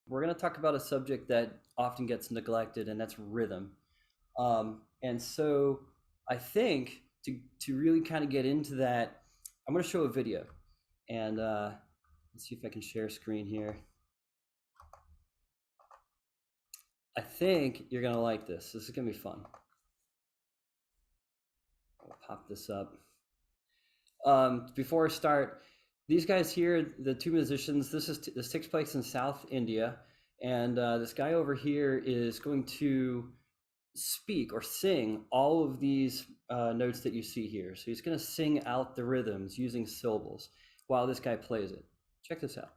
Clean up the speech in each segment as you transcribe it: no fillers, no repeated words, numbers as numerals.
we're going to talk about a subject that often gets neglected, and that's rhythm. And so I think to really kind of get into that, I'm going to show a video, and let's see if I can share screen here. I think you're going to like this. This is going to be fun. I'll pop this up. Before I start, these guys here, the two musicians, this takes place in South India, and this guy over here is going to speak or sing all of these notes that you see here. So he's going to sing out the rhythms using syllables while this guy plays it. Check this out.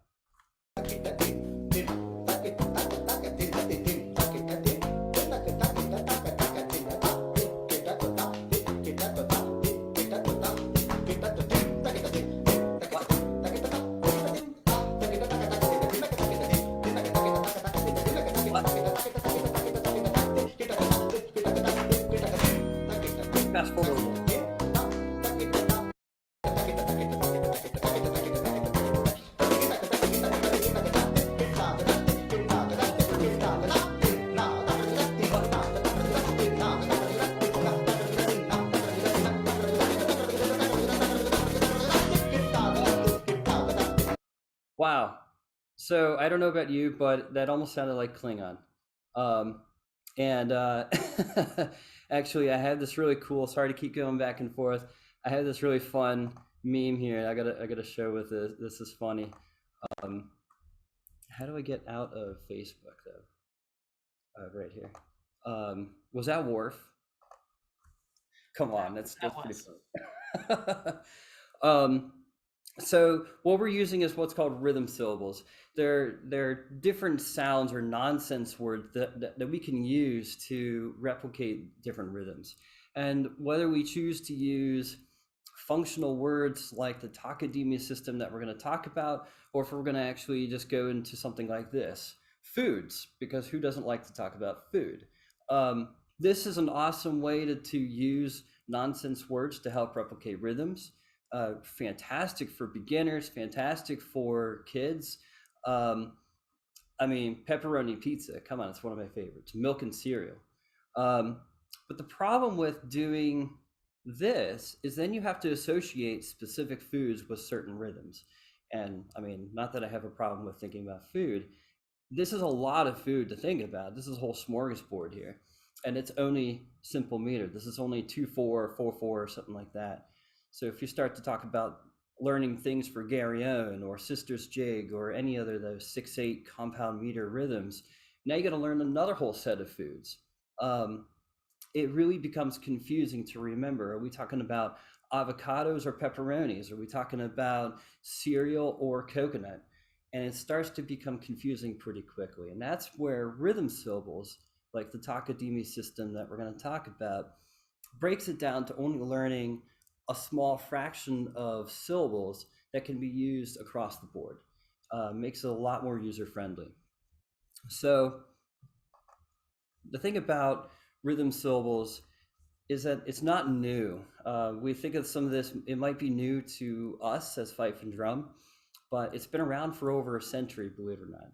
Fast forward a little. Wow. So I don't know about you, but that almost sounded like Klingon. And actually, I had this really cool. Sorry to keep going back and forth. I had this really fun meme here. I gotta show with this. This is funny. How do I get out of Facebook though? Right here. Was that Worf? Come on, that's pretty fun. So what we're using is what's called rhythm syllables. They're different sounds or nonsense words that we can use to replicate different rhythms. And whether we choose to use functional words like the Takadimi system that we're going to talk about, or if we're going to actually just go into something like this, foods, because who doesn't like to talk about food? This is an awesome way to use nonsense words to help replicate rhythms. Fantastic for beginners, fantastic for kids. I mean, pepperoni pizza, come on, it's one of my favorites. Milk and cereal. But the problem with doing this is then you have to associate specific foods with certain rhythms. And I mean, not that I have a problem with thinking about food. This is a lot of food to think about. This is a whole smorgasbord here. And it's only simple meter. This is only 2/4, 4/4, or something like that. So if you start to talk about learning things for Garyon or Sister's Jig or any other of those 6/8 compound meter rhythms, now you got to learn another whole set of foods. It really becomes confusing to remember. Are we talking about avocados or pepperonis? Are we talking about cereal or coconut? And it starts to become confusing pretty quickly. And that's where rhythm syllables, like the Takadimi system that we're going to talk about, breaks it down to only learning a small fraction of syllables that can be used across the board. Makes it a lot more user-friendly. So the thing about rhythm syllables is that it's not new. We think of some of this, it might be new to us as Fife and Drum, but it's been around for over a century, believe it or not.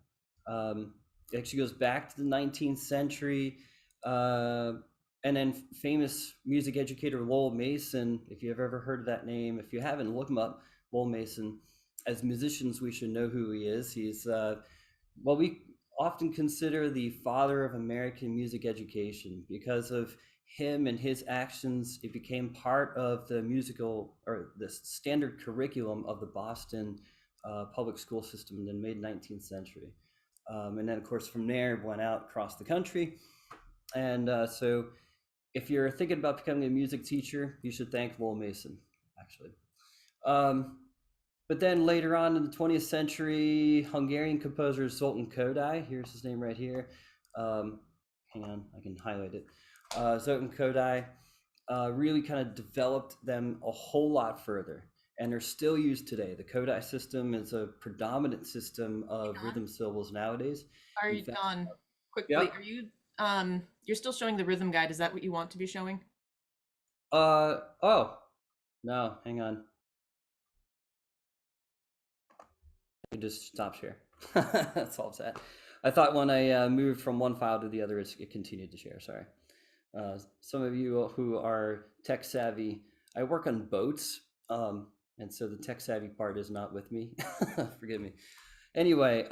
It actually goes back to the 19th century. And then famous music educator Lowell Mason, if you've ever heard of that name, if you haven't, look him up, Lowell Mason. As musicians, we should know who he is. He's, well, we often consider the father of American music education. Because of him and his actions, it became part of the musical, or the standard curriculum of the Boston public school system in the mid-19th century. And then, of course, from there, went out across the country. And so if you're thinking about becoming a music teacher, you should thank Lowell Mason, actually. But then later on in the 20th century, Hungarian composer Zoltán Kodály, here's his name right here. Hang on, I can highlight it. Zoltán Kodály really kind of developed them a whole lot further, and they're still used today. The Kodály system is a predominant system of rhythm syllables nowadays. Are you done? Quickly, yeah. Are you you're still showing the rhythm guide? Is that what you want to be showing? Oh, no, hang on. It just stops here. That solves that. I thought when I moved from one file to the other, it continued to share. Sorry. Some of you who are tech savvy, I work on boats, and so the tech savvy part is not with me. Forgive me. Anyway,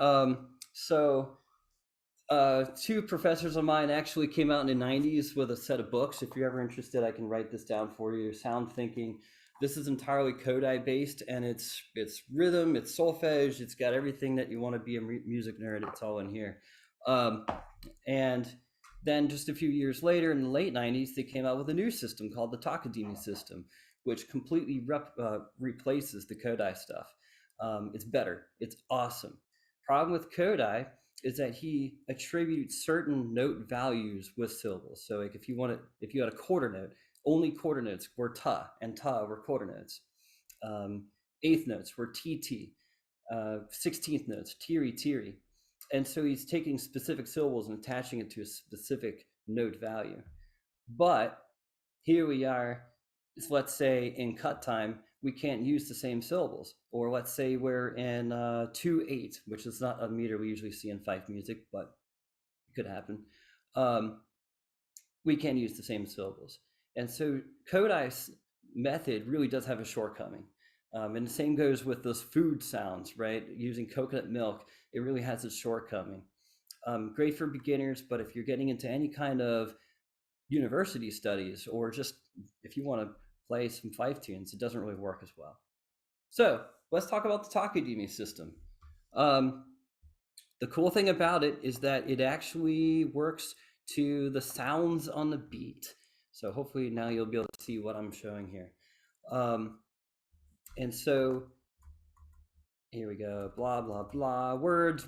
two professors of mine actually came out in the 90s with a set of books. If you're ever interested, I can write this down for you. Sound Thinking. This is entirely Kodai based, and it's rhythm, it's solfege, it's got everything that you want to be a music nerd. It's all in here. And then just a few years later, in the late 90s, they came out with a new system called the Takadimi system, which completely replaces the Kodai stuff. It's better. It's awesome. Problem with Kodai is that he attributes certain note values with syllables. So like if you had a quarter note, only quarter notes were ta, and ta were quarter notes. Eighth notes were tt. 16th notes, tiri, tiri. And so he's taking specific syllables and attaching it to a specific note value. But here we are, let's say in cut time, we can't use the same syllables. Or let's say we're in 2/8, which is not a meter we usually see in Fife music, but it could happen. We can't use the same syllables. And so Kodai's method really does have a shortcoming. And the same goes with those food sounds, right? Using coconut milk, it really has its shortcoming. Great for beginners, but if you're getting into any kind of university studies, or just if you want to play some Fife tunes, it doesn't really work as well. So let's talk about the Takadimi system. The cool thing about it is that it actually works to the sounds on the beat. So hopefully now you'll be able to see what I'm showing here. And so here we go, blah, blah, blah, words.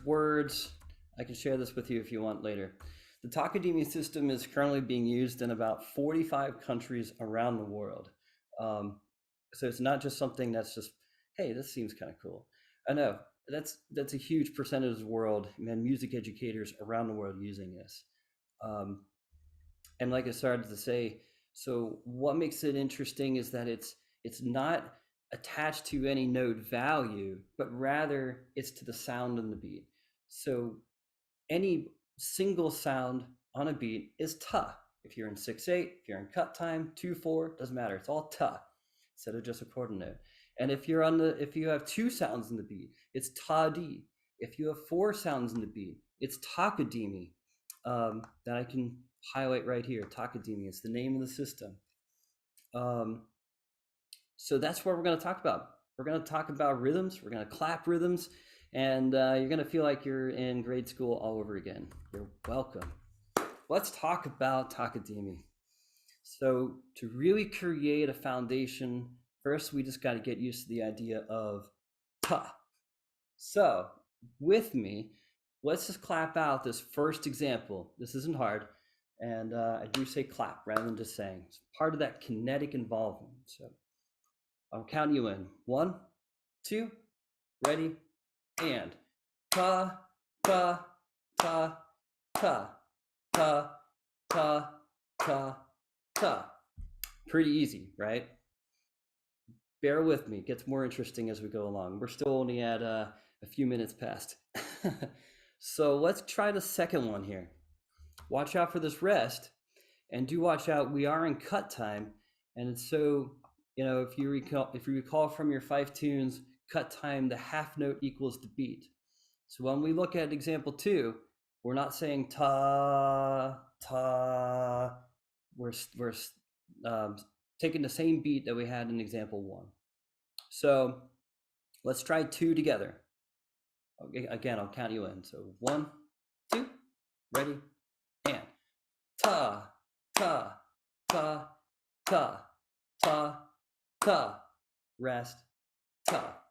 I can share this with you if you want later. The Takadimi system is currently being used in about 45 countries around the world. So it's not just something that's just, hey, this seems kind of cool. I know, that's a huge percentage of the world, and music educators around the world using this. And like I started to say, so what makes it interesting is that it's not attached to any note value, but rather it's to the sound on the beat. So any single sound on a beat is ta. If you're in 6/8, if you're in cut time, 2/4, doesn't matter. It's all ta instead of just a quarter note. And if you have two sounds in the beat, it's ta di. If you have four sounds in the beat, it's takadimi. That I can highlight right here. Takadimi. It's the name of the system. So that's what we're going to talk about. We're going to talk about rhythms. We're going to clap rhythms, and you're going to feel like you're in grade school all over again. You're welcome. Let's talk about Takadimi. So to really create a foundation, first we just got to get used to the idea of ta. So with me, let's just clap out this first example. This isn't hard. And I do say clap rather than just saying. It's part of that kinetic involvement. So I'll count you in. 1, 2, ready, and ta, ta, ta, ta, ta, ta, ta, ta. Pretty easy, right? Bear with me. It gets more interesting as we go along. We're still only at a few minutes past. So let's try the second one here. Watch out for this rest, and do watch out. We are in cut time, and so if you recall from your Fife tunes, cut time, the half note equals the beat. So when we look at example 2, we're not saying ta ta. We're taking the same beat that we had in example 1. So let's try 2 together. Okay, again, I'll count you in. So 1, 2, ready, and ta ta ta ta ta ta, rest, ta.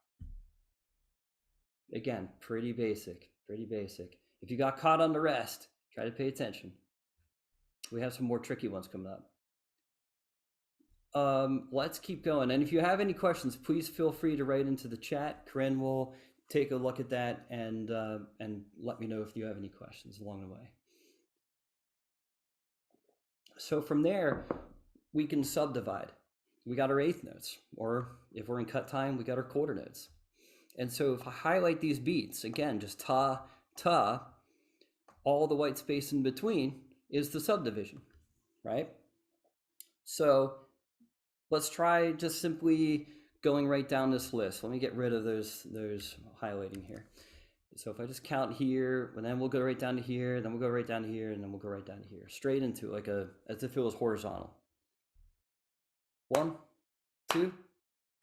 Again, pretty basic. If you got caught on the rest, try to pay attention. We have some more tricky ones coming up. Let's keep going. And if you have any questions, please feel free to write into the chat. Corinne will take a look at that and let me know if you have any questions along the way. So from there, we can subdivide. We got our eighth notes, or if we're in cut time, we got our quarter notes. And so if I highlight these beats, again, just ta, ta, all the white space in between is the subdivision, right? So let's try just simply going right down this list. Let me get rid of those highlighting here. So if I just count here, and then we'll go right down to here, then we'll go right down to here, and then we'll go right down to here, straight into like as if it was horizontal. 1, 2,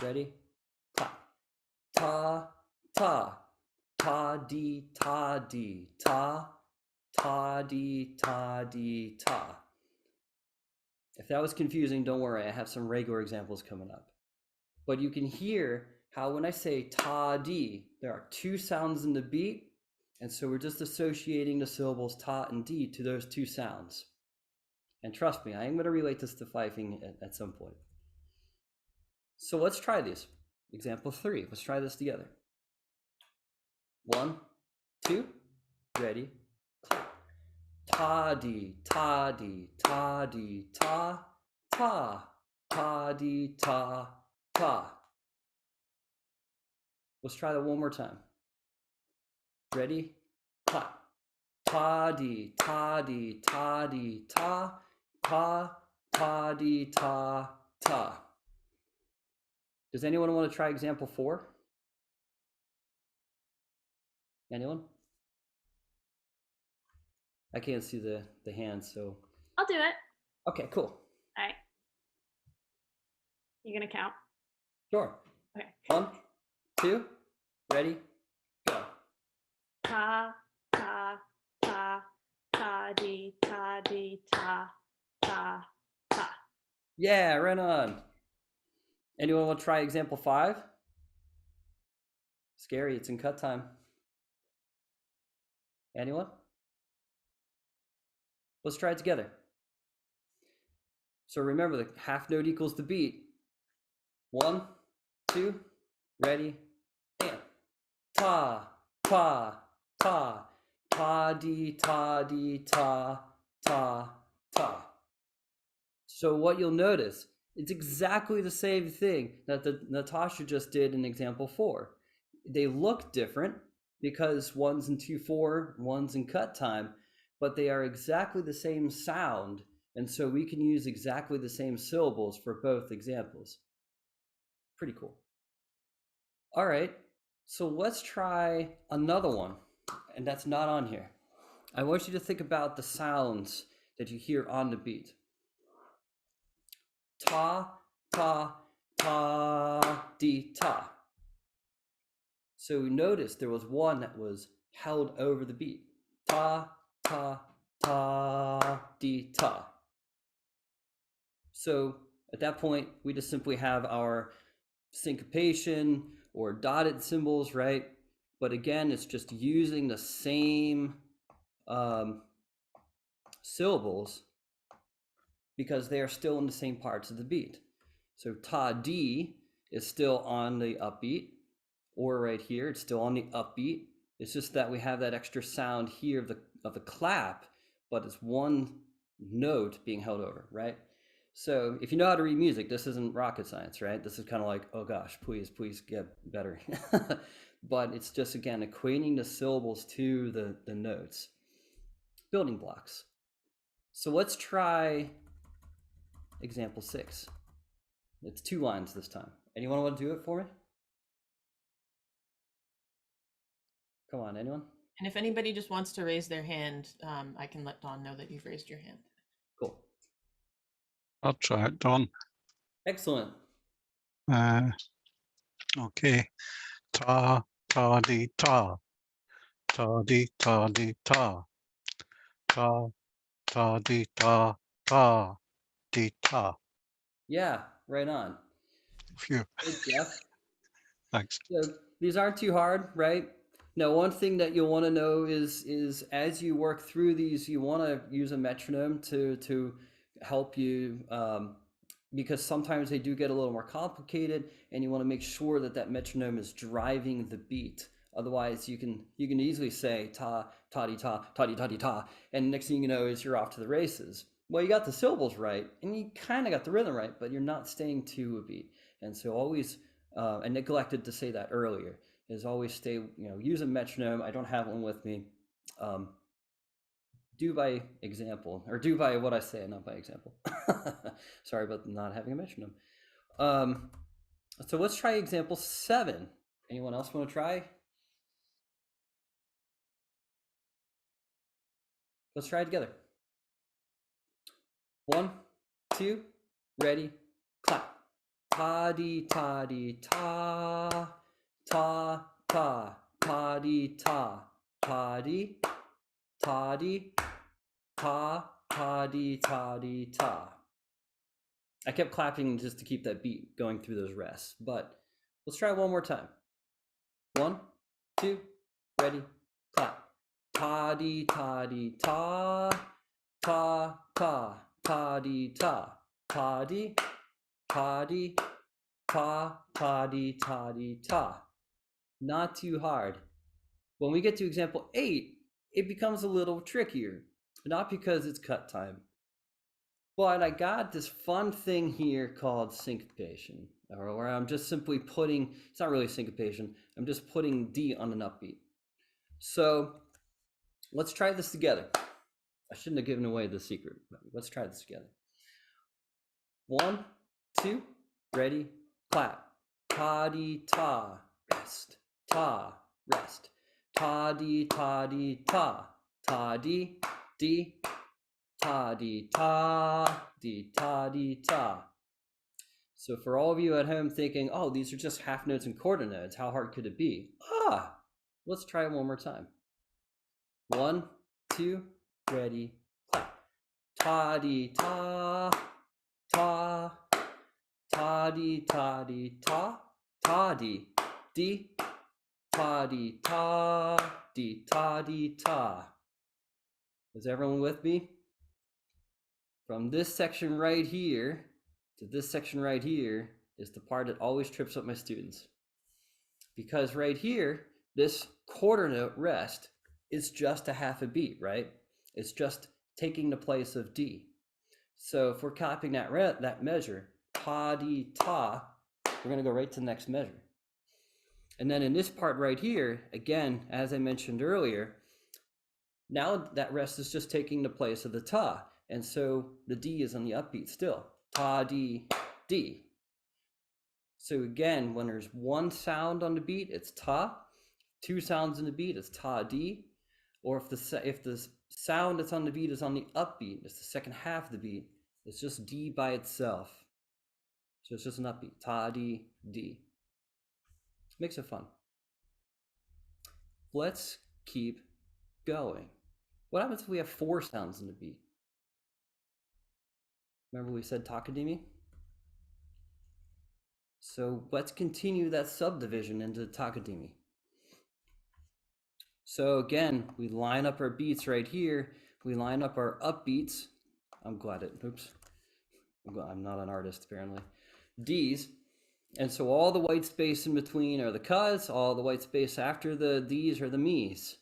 ready, clap. Ta, ta, ta, dee, ta, dee, ta, ta, dee, ta, dee, ta. If that was confusing, don't worry, I have some regular examples coming up. But you can hear how when I say ta, dee, there are 2 sounds in the beat, and so we're just associating the syllables ta and dee to those 2 sounds. And trust me, I am going to relate this to fifing at some point. So let's try these. Example 3, let's try this together. 1, 2, ready, clap. Ta, dee, ta, dee, ta, dee, ta, ta, ta, dee, ta, ta. Let's try that one more time. Ready? Clap. Ta, dee, ta, dee, ta, dee, ta, ta, ta, dee, ta, ta. Does anyone want to try example 4? Anyone? I can't see the hands, so. I'll do it. Okay, cool. All right. You gonna count? Sure. Okay. 1, 2, ready, go. Ta, ta, ta, ta, dee, ta, dee, ta, ta, ta. Yeah, right on. Anyone want to try example 5? Scary, it's in cut time. Anyone? Let's try it together. So remember, the half note equals the beat. 1, 2, ready, and ta, ta, ta, ta, dee, ta, dee, ta, ta, ta. So what you'll notice, it's exactly the same thing that Natasha just did in example 4. They look different because one's in 2/4, one's in cut time, but they are exactly the same sound, and so we can use exactly the same syllables for both examples. Pretty cool. All right, so let's try another one, and that's not on here. I want you to think about the sounds that you hear on the beat. Ta, ta, ta, dee, ta. So notice there was one that was held over the beat. Ta, ta, ta, dee, ta. So at that point, we just simply have our syncopation or dotted symbols, right? But again, it's just using the same syllables because they are still in the same parts of the beat. So ta, dee is still on the upbeat, or right here, it's still on the upbeat. It's just that we have that extra sound here of the clap, but it's one note being held over, right? So if you know how to read music, this isn't rocket science, right? This is kind of like, oh gosh, please get better. But it's just, again, equating the syllables to the notes. Building blocks. So let's try example 6. It's 2 lines this time. Anyone want to do it for me? Come on, anyone? And if anybody just wants to raise their hand, I can let Dawn know that you've raised your hand. Cool. I'll try it, Don. Excellent. Okay. Ta, ta, dee, ta. Ta, dee, ta, dee, ta. Ta, ta, dee, ta, ta, dee, ta. Yeah, right on. Phew. Good, Jeff. Thanks. So these aren't too hard, right? Now, one thing that you'll want to know is as you work through these, you want to use a metronome to help you, because sometimes they do get a little more complicated, and you want to make sure that metronome is driving the beat. Otherwise, you can easily say ta, ta, dee, ta, ta, dee, ta, dee, ta, and next thing you know is you're off to the races. Well, you got the syllables right, and you kind of got the rhythm right, but you're not staying to a beat. And so always, I neglected to say that earlier, is always stay, use a metronome. I don't have one with me. do by example, or do by what I say, not by example. Sorry about not having mentioned them. So let's try example 7. Anyone else want to try? Let's try it together. 1, 2, ready, clap. Ta-dee, ta-dee, ta, ta, ta, ta-dee, ta, ta-dee, ta-dee, ta, ta-dee, ta-dee, ta. I kept clapping just to keep that beat going through those rests, but let's try one more time. 1, 2, ready, clap. Ta-dee, ta-dee, ta, ta, ta, ta-dee, ta, ta-dee, ta-dee, ta, ta-dee, ta-dee, ta. Not too hard. When we get to example 8, it becomes a little trickier. Not because it's cut time, but I got this fun thing here called syncopation, or where I'm just simply putting, it's not really syncopation, I'm just putting D on an upbeat. So let's try this together. I shouldn't have given away the secret, but let's try this together. 1, 2, ready, clap. Ta-dee, ta, rest, ta, rest. Ta-dee, ta-dee, ta, ta-dee, dee, ta-dee, ta, dee, ta-dee, ta. So for all of you at home thinking, oh, these are just half notes and quarter notes, how hard could it be? Let's try it one more time. 1, 2, ready, clap. Ta-dee, ta, ta, ta-dee, ta-dee, ta, ta-dee, dee, ta-dee, ta, dee, ta-dee, ta. Is everyone with me? From this section right here to this section right here is the part that always trips up my students. Because right here, this quarter note rest is just a half a beat, right? It's just taking the place of D. So if we're copying that measure, ta-dee, ta, we're going to go right to the next measure. And then in this part right here, again, as I mentioned earlier, now that rest is just taking the place of the ta. And so the D is on the upbeat still. Ta-dee, D. So again, when there's one sound on the beat, it's ta. 2 sounds in the beat, it's ta-dee. Or if the sound that's on the beat is on the upbeat, it's the second half of the beat, it's just D by itself. So it's just an upbeat, ta-dee, D. Makes it fun. Let's keep going. What happens if we have 4 sounds in the beat? Remember we said Takadimi? So let's continue that subdivision into Takadimi. So again, we line up our beats right here. We line up our upbeats. I'm not an artist apparently. D's. And so all the white space in between are the kas, all the white space after the D's are the me's.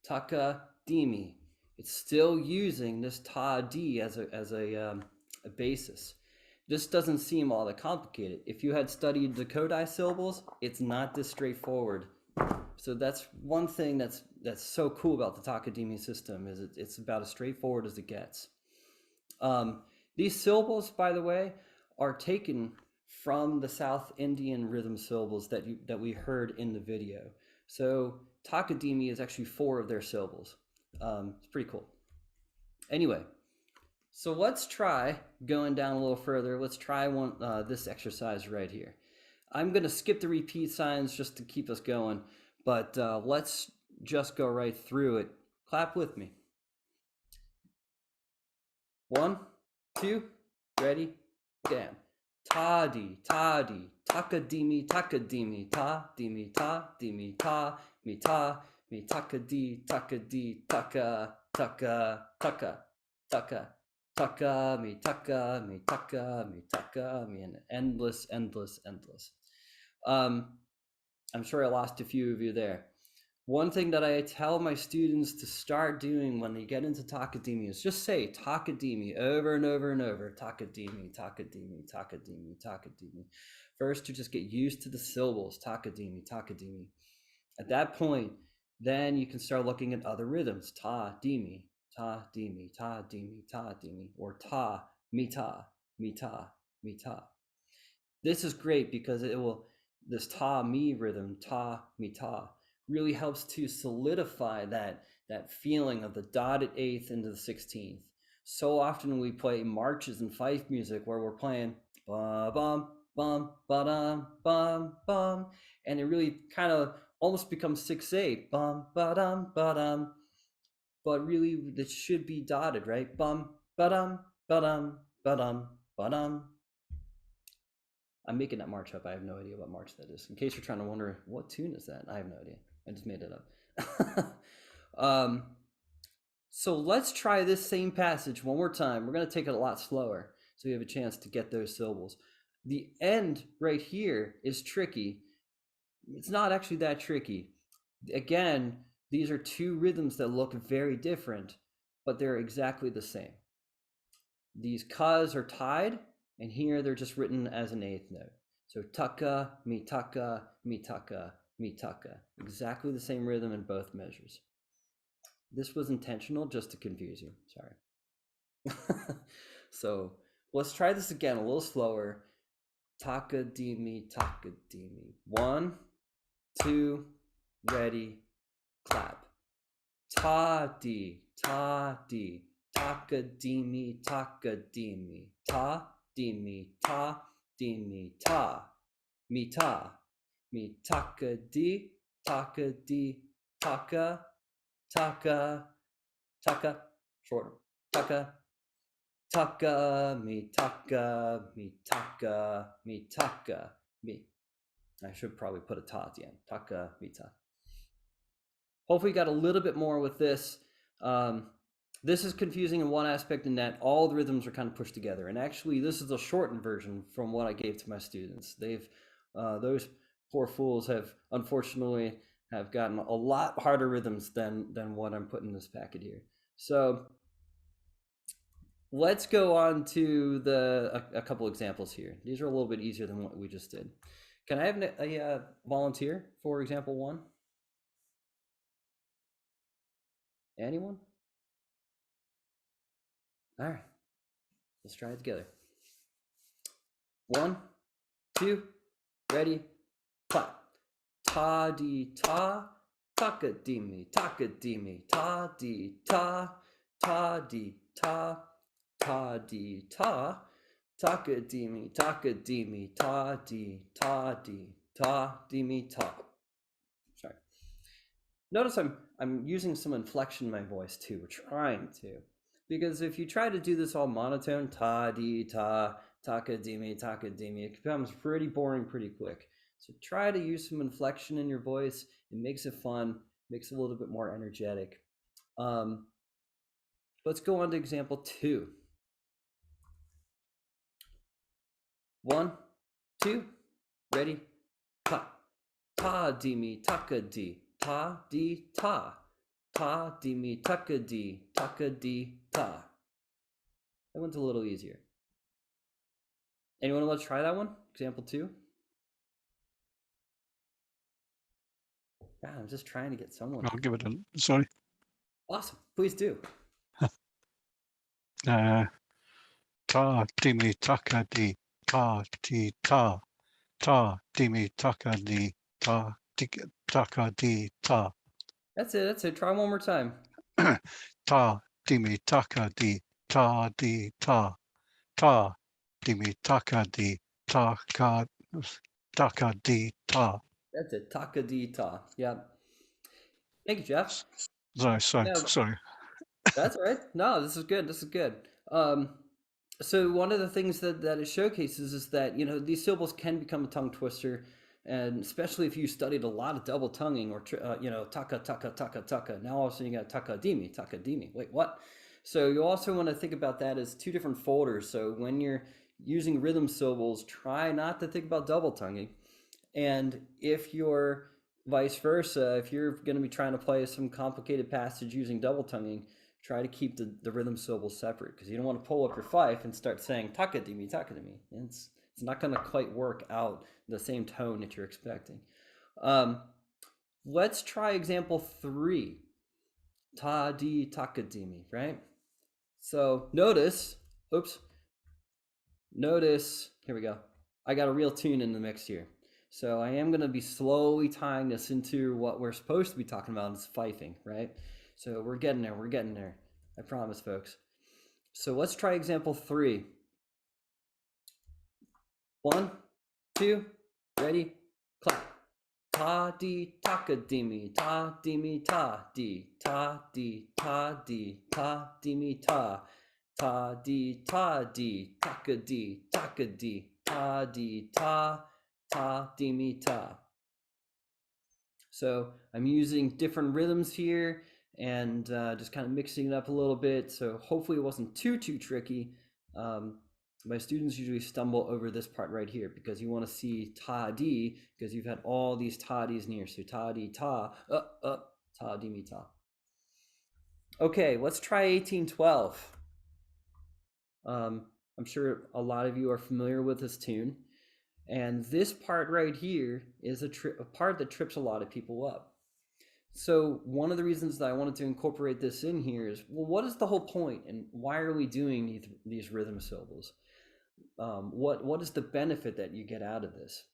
Takadimi. It's still using this ta-d as a basis. This doesn't seem all that complicated. If you had studied the Kodai syllables, it's not this straightforward. So that's one thing that's so cool about the Takadimi system, is it's about as straightforward as it gets. These syllables, by the way, are taken from the South Indian rhythm syllables that we heard in the video. So Takadimi is actually 4 of their syllables. It's pretty cool. Anyway, so let's try going down a little further. Let's try this exercise right here. I'm going to skip the repeat signs just to keep us going, but let's just go right through it. Clap with me. 1, 2, ready, down. Ta-dee, ta-dee, takadimi, takadimi, ta-dimi, ta-dimi, ta-mi, ta-mi, takadee, takadee, taka, taka, taka, taka, taka, mi, taka, mi, taka, mi, taka, mi, and endless, endless, endless. I'm sure I lost a few of you there. One thing that I tell my students to start doing when they get into Takadimi is just say Takadimi over and over and over. Takadimi, Takadimi, Takadimi, Takadimi. First, to just get used to the syllables. Takadimi, Takadimi. At that point, then you can start looking at other rhythms. Ta-dimi. Takadimi, Takadimi, Takadimi, or ta, mita, mita, mita. This is great because this ta mi rhythm, ta mita, really helps to solidify that feeling of the dotted eighth into the 16th. So often we play marches and fife music where we're playing ba bum bum ba dum bum bum, and it really kind of almost becomes 6/8 bum ba dum ba dum, but really it should be dotted, right? Bum ba dum ba dum ba dum ba dum. I'm making that march up. I have no idea what march that is. In case you're trying to wonder what tune is that, I have no idea. I just made it up. So let's try this same passage one more time. We're going to take it a lot slower so we have a chance to get those syllables. The end right here is tricky. It's not actually that tricky. Again, these are two rhythms that look very different, but they're exactly the same. These kas are tied, and here they're just written as an eighth note. So taka, mitaka, mitaka, mitaka. Exactly the same rhythm in both measures. This was intentional just to confuse you. Sorry. So let's try this again a little slower. Takadimi, takadimi. 1, 2, ready, clap. Ta-di, ta-di. Takadimi, takadimi. Ta-dimi, ta-dimi, ta. Mi-ta. Mi-takadi, takadi, taka. Taka, taka, shorter. Taka, taka, mi taka, mi taka, mi taka, mi. I should probably put a ta at the end. Taka, mi ta. Hopefully you got a little bit more with this. This is confusing in one aspect in that all the rhythms are kind of pushed together. And actually, this is a shortened version from what I gave to my students. Those poor fools have unfortunately have gotten a lot harder rhythms than what I'm putting in this packet here. So let's go on to a couple examples here. These are a little bit easier than what we just did. Can I have a volunteer for example 1? Anyone? All right, let's try it together. 1, 2, ready, clap. Ta-di-ta, takadimi, takadimi, ta-di-ta, ta-di-ta, ta-di-ta, takadimi, takadimi, ta-di, ta-di, ta-dimi, ta. Sorry. Notice I'm using some inflection in my voice too. We're trying to. Because if you try to do this all monotone, ta-di-ta, takadimi, takadimi, it becomes pretty boring pretty quick. So try to use some inflection in your voice. It makes it fun, makes it a little bit more energetic. Let's go on to example 2. 1, 2, ready, ta. Ta-dimi, takadi, ta-di-ta. Ta-dimi, takadi, takadi-ta. That one's a little easier. Anyone want to try that one? Example 2? God, I'm just trying to get someone. I'll give it a sorry. Awesome. Please do. Ta dimi taka di ta ti ta ta dimi taka di ta taka di ta That's it. Try one more time. ta dimi taka di ta di ta ta dimi taka di taka di ta. That's it. Takadi-ta. Yeah. Thank you, Jeff. Sorry. Yeah. Sorry. That's all right. No, this is good. This is good. So one of the things that it showcases is that, these syllables can become a tongue twister, and especially if you studied a lot of double tonguing or, taka, taka, taka, taka. Now all of a sudden you got takadimi, takadimi. Wait, what? So you also want to think about that as two different folders. So when you're using rhythm syllables, try not to think about double tonguing. And if you're vice versa, if you're going to be trying to play some complicated passage using double tonguing, try to keep the rhythm syllables separate, because you don't want to pull up your fife and start saying takadimi, takadimi. It's not going to quite work out the same tone that you're expecting. Let's try example 3. ta di takadimi, right? So notice, notice, here we go. I got a real tune in the mix here. So I am going to be slowly tying this into what we're supposed to be talking about, is fifing, right? So we're getting there. I promise, folks. So let's try example 3. 1, 2, ready, clap. Ta di takadimi, ta dimi ta di ta dimi ta di takadi ta di ta dimi ta. So I'm using different rhythms here and just kind of mixing it up a little bit. So hopefully it wasn't too tricky. My students usually stumble over this part right here because you want to see ta di, because you've had all these ta di's near. So ta di ta, ta di mi ta. Okay, let's try 1812. I'm sure a lot of you are familiar with this tune, and this part right here is a part that trips a lot of people up. So one of the reasons that I wanted to incorporate this in here is, well, what is the whole point, and why are we doing these rhythm syllables? What is the benefit that you get out of this?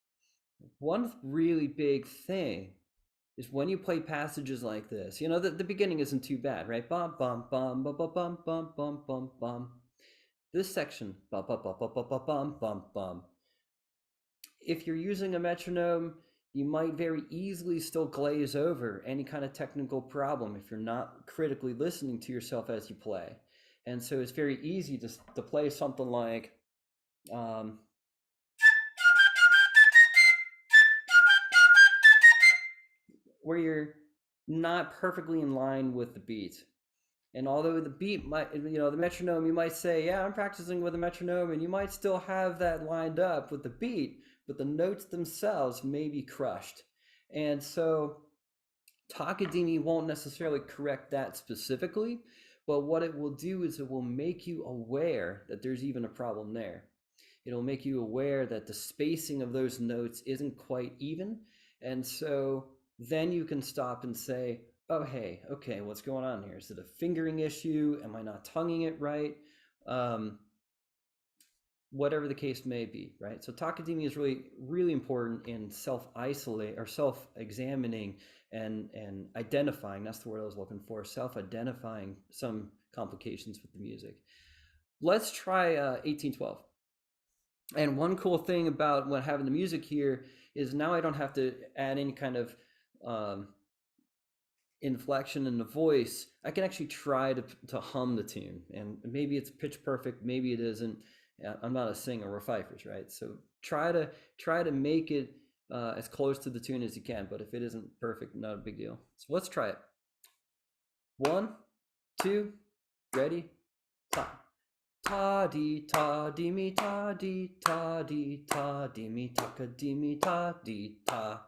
One really big thing is when you play passages like this, you know, the beginning isn't too bad, right? Bum bum bum bum bum bum bum bum bum bum. This section, bum bum bum bum bum bum bum bum. If you're using a metronome, you might very easily still glaze over any kind of technical problem if you're not critically listening to yourself as you play. And so it's very easy to play something like where you're not perfectly in line with the beat. And although the beat might, you know, the metronome, you might say, yeah, I'm practicing with a metronome, and you might still have that lined up with the beat, but the notes themselves may be crushed. And so Takadimi won't necessarily correct that specifically, but what it will do is it will make you aware that there's even a problem there. It'll make you aware that the spacing of those notes isn't quite even. And so then you can stop and say, oh, hey, okay, what's going on here? Is it a fingering issue? Am I not tonguing it right? Whatever the case may be, right? So Takadimi is really, really important in self-isolate or self-examining and identifying. That's the word I was looking for, self-identifying some complications with the music. Let's try 1812. And one cool thing about when having the music here is now I don't have to add any kind of inflection in the voice. I can actually try to hum the tune, and maybe it's pitch perfect, maybe it isn't. I'm not a singer, we're fifers, right? So try to make it as close to the tune as you can, but if it isn't perfect, not a big deal. So let's try it. 1, 2, ready, ta. Ta di mi ta di mi takadimi ta di ta.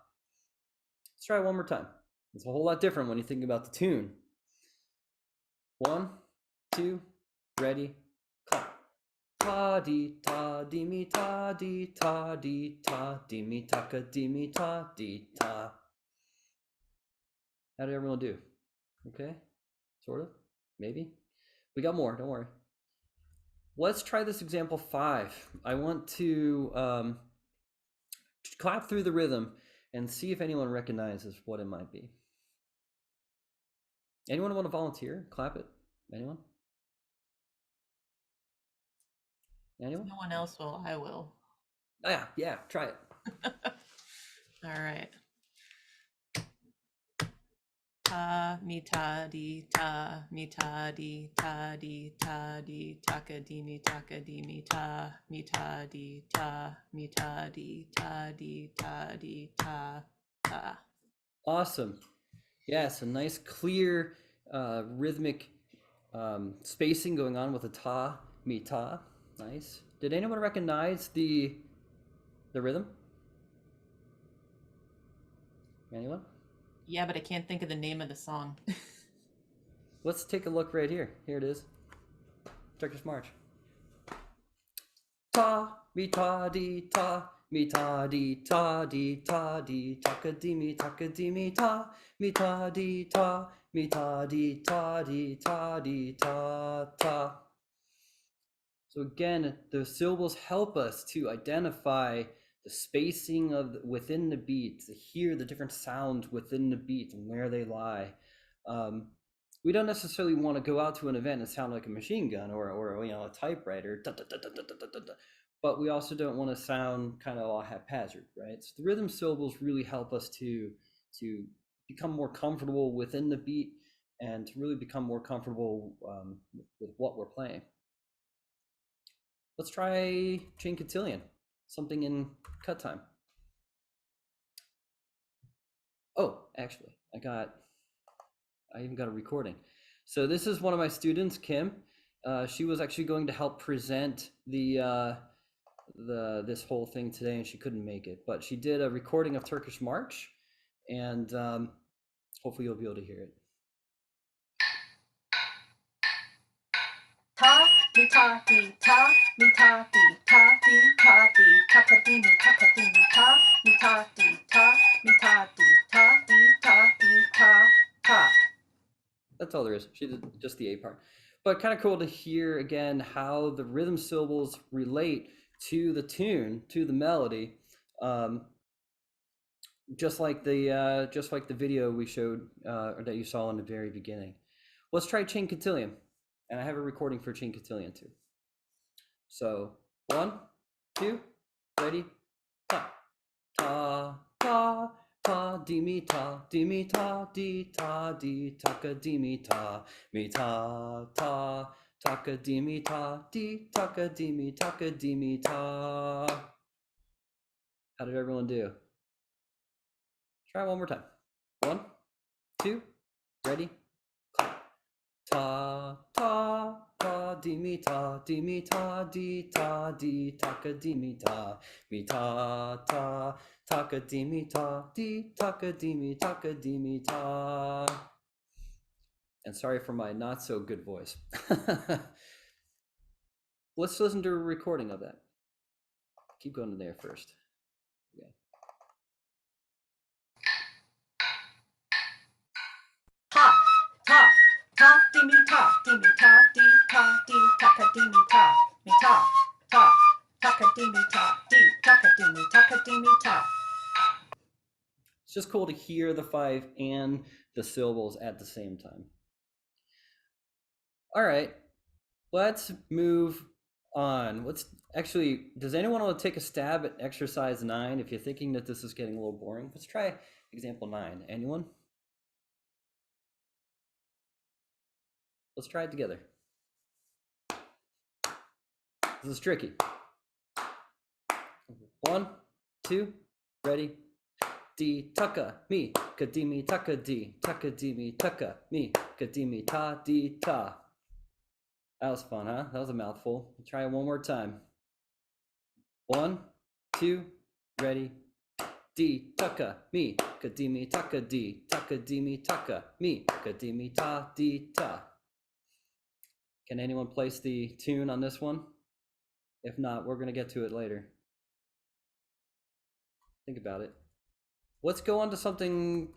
Let's try it one more time. It's a whole lot different when you think about the tune. 1, 2, ready, clap. Ta di mi ta di mi takadimi ta di ta. How did everyone do? Okay, sort of, maybe. We got more, don't worry. Let's try this example 5. I want to clap through the rhythm and see if anyone recognizes what it might be. Anyone want to volunteer? Clap it. Anyone? Anyone? No one else will. I will. Oh, yeah, try it. All right. Ta mi ta di mi ta di takadimi ta mi ta di mi ta di ta. Awesome. Yes, a nice clear rhythmic spacing going on with the ta mi ta. Nice. Did anyone recognize the rhythm? Anyone? Yeah, but I can't think of the name of the song. Let's take a look right here. Here it is. Turkish March. Ta mi ta di mi ta di ta di ta di takadimi takadimi ta mi ta di ta mi ta di ta di ta di ta ta. So again, the syllables help us to identify the spacing of within the beat, to hear the different sounds within the beat and where they lie. We don't necessarily want to go out to an event and sound like a machine gun or a typewriter, but we also don't want to sound kind of all haphazard, right? So the rhythm syllables really help us to become more comfortable within the beat and to really become more comfortable with what we're playing. Let's try chain cotillion, something in cut time. Oh, actually, I even got a recording. So this is one of my students, Kim. She was actually going to help present this whole thing today, and she couldn't make it. But she did a recording of Turkish March, and hopefully you'll be able to hear it. Ta di ta di ta mi ta di ta di ta di takadimi takadimi ta mi ta di ta mi ta di ta di ta di ta ta. That's all there is. She did just the A part. But kind of cool to hear again how the rhythm syllables relate to the tune, to the melody, just like the video we showed or that you saw in the very beginning. Let's try chain cotillion, and I have a recording for chain cotillion too. So 1, 2, ready, ta ta ta. Ta di mi ta di ta di takadimi ta mi ta ta takadimi ta di takadimi ta. How did everyone do? Try one more time. 1, 2, ready, ta ta ta di mi ta di takadimi ta mi ta ta takadimi ta di takadimi ta. And sorry for my not so good voice. Let's listen to a recording of that. Keep going to there first. Yeah. Ta ta ta di mi ta di takadimi ta mi ta ta takadimi ta di takadimi ta. It's just cool to hear the 5 and the syllables at the same time. All right, let's move on. Does anyone want to take a stab at exercise 9? If you're thinking that this is getting a little boring, let's try example 9. Anyone? Let's try it together. This is tricky. 1, 2, ready. Di taka mi kadimi taka di takadimi taka mi kadimi ta di ta. That was fun, huh? That was a mouthful. We'll try it one more time. 1, 2, ready. Di taka mi kadimi taka di takadimi taka mi kadimi ta di ta. Can anyone place the tune on this one? If not, we're going to get to it later. Think about it. Let's go on to something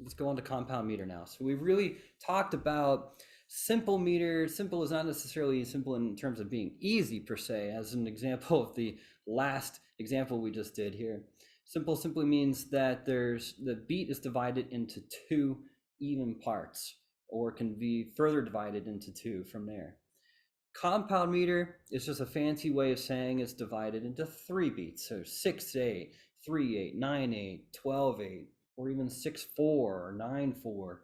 let's go on to compound meter now. So we've really talked about simple meter. Simple is not necessarily simple in terms of being easy per se, as an example of the last example we just did here. Simple simply means that the beat is divided into 2 even parts, or can be further divided into 2 from there. Compound meter is just a fancy way of saying it's divided into 3 beats. So 6/8, 3/8, 9/8, 12/8, or even 6/4 or 9/4.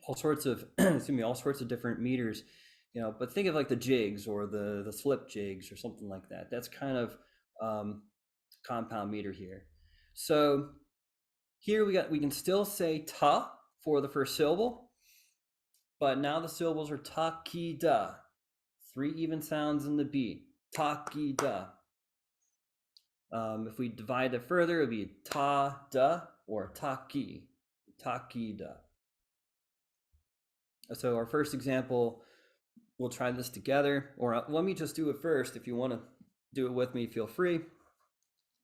All sorts of all sorts of different meters, but think of like the jigs or the slip jigs or something like that. That's kind of compound meter here. So here we can still say ta for the first syllable. But now the syllables are ta-ki-da. 3 even sounds in the beat. Ta-ki-da. If we divide it further, it would be ta-da or ta-ki. Ta-ki-da. So our first example, We'll try this together, or let me just do it first. If you want to do it with me, feel free,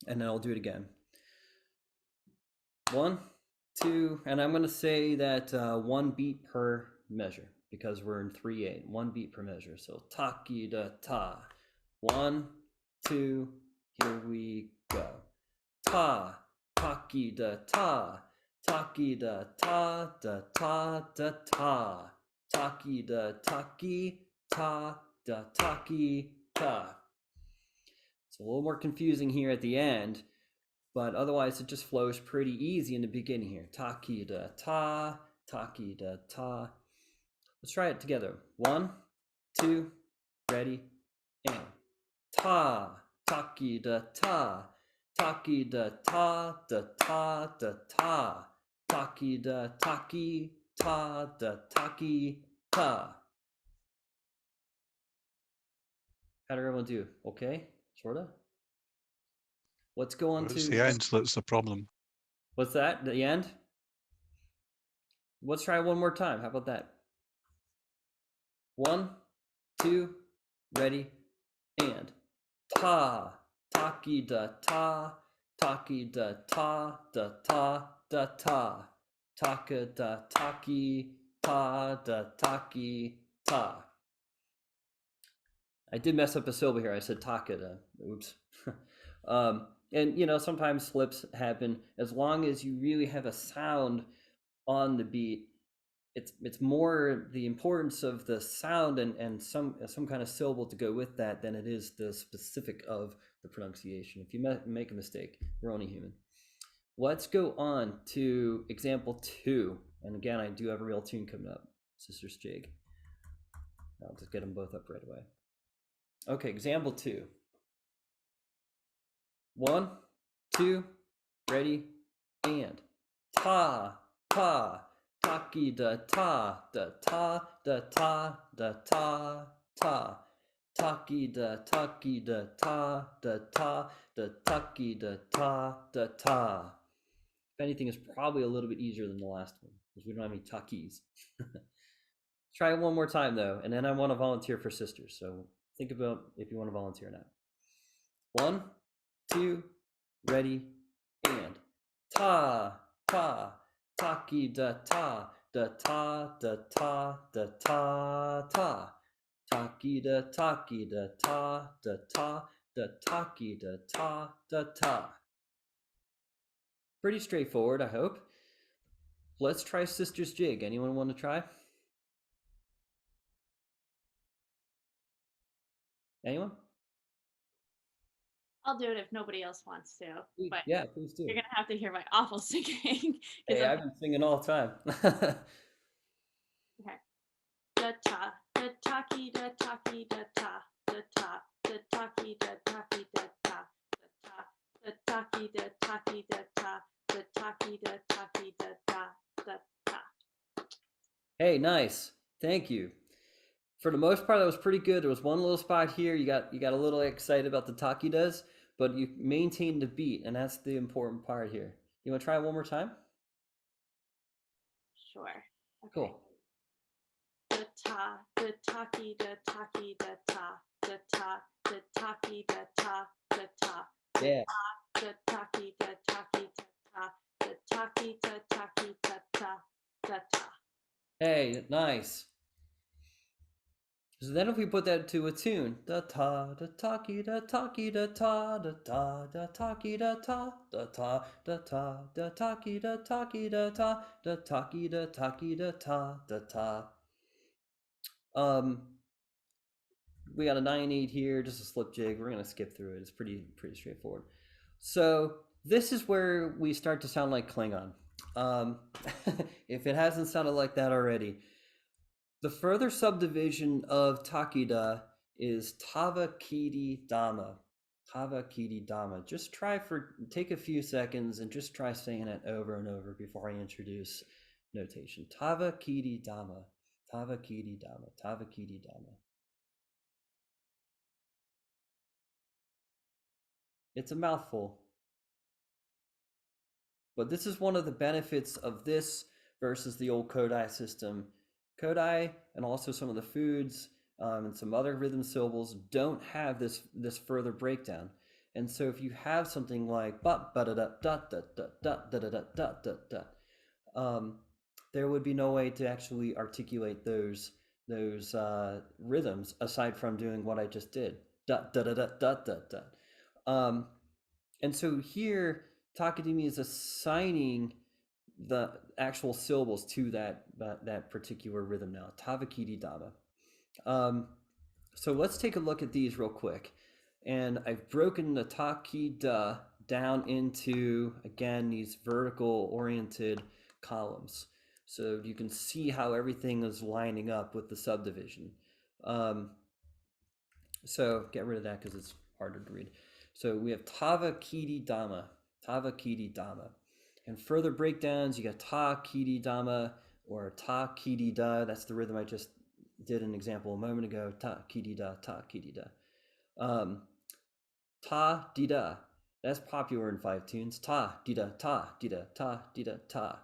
and then I'll do it again. 1, 2, and I'm going to say that 1 beat per measure because we're in 3/8. 1 beat per measure. So taki da ta. 1, 2, here we go. Ta, taki da ta, taki da ta, da ta da ta. Taki da taki, ta da taki ta. It's a little more confusing here at the end, but otherwise it just flows pretty easy in the beginning here. Taki da ta, taki da ta. Let's try it together. 1, 2, ready, and ta, taki da ta, taki da ta, da ta da ta, taki da taki, ta da taki ta. How did everyone do? Okay, sorta. Let's go on It's to the end that's the problem. what's that? The end? Let's try one more time. How about that? 1, 2, ready, and ta, taki da ta, taki da ta, da ta da ta, taka da taki, ta da taki ta. I did mess up a syllable here. I said takada. Oops. And you know, sometimes slips happen. As long as you really have a sound on the beat, it's more the importance of the sound and some kind of syllable to go with that than it is the specific of the pronunciation. If you make a mistake, we're only human. Let's go on to example 2. And again, I do have a real tune coming up, Sister's Jig. I'll just get them both up right away. Okay, example 2. 1, 2, ready, and ta, ta, taki da ta, da ta, da ta, da ta, ta, taki da ta, da ta, da taki da ta, da ta. If anything, is probably a little bit easier than the last one because we don't have any takis. Try it one more time though, and then I want to volunteer for sisters. So think about if you want to volunteer now. 1, 2, ready, and ta, ta, taki da ta, da ta, da ta, da ta, ta, taki da ta, da ta, da taki da ta, da ta. Pretty straightforward, I hope. Let's try Sister's Jig. Anyone want to try? Anyone? I'll do it if nobody else wants to. But Yeah, please do. you're gonna have to hear my awful singing. Hey, I've been singing all the time. Okay. Da ta, da taki, da taki, da ta, da ta, da taki, da taki, da ta, da ta, da taki, da taki, da ta, da taki, da taki, da ta, da ta. Hey, nice. Thank you. For the most part, that was pretty good. There was one little spot here. You got a little excited about the taki does, but you maintained the beat, and that's the important part here. You want to try it one more time? Sure. Okay. Cool. Da ta, da taki, da taki, da ta, da ta, da taki, da ta, da ta. Yeah. Da taki, da taki, da ta, da taki, da taki, da ta, da ta. Hey, nice. So then if we put that to a tune, da ta, da taki, da taki, da ta, da ta, da taki, da ta, da ta, da ta, da taki, da taki, da ta, da taki, da taki, da ta, da ta. We got a 9/8 here, just a slip jig. We're gonna skip through it. It's pretty straightforward. So this is where we start to sound like Klingon. If it hasn't sounded like that already. The further subdivision of Takida is Tava Kiri Dama. Tava Kiri Dama. Just take a few seconds and just try saying it over and over before I introduce notation. Tava Kiri Dama. Tava Kiri Dama. Tava Kiri Dama. It's a mouthful. But this is one of the benefits of this versus the old Kodai system. Kodai and also some of the foods and some other rhythm syllables don't have this further breakdown. And so if you have something like ba da da da da da da da da da da da, there would be no way to actually articulate those rhythms aside from doing what I just did, da da da da da da da. And so here Takadimi is assigning the actual syllables to that particular rhythm now, tavakiri dama. So let's take a look at these real quick. And I've broken the takida down into, again, these vertical oriented columns. So you can see how everything is lining up with the subdivision. So get rid of that because it's harder to read. So we have tavakiri dama, and further breakdowns. You got ta kiri dama or ta kiri da. That's the rhythm I just did an example a moment ago. Ta kiri da, ta kiri da. Ta di da. That's popular in five tunes. Ta di da, ta di da, ta di da, ta.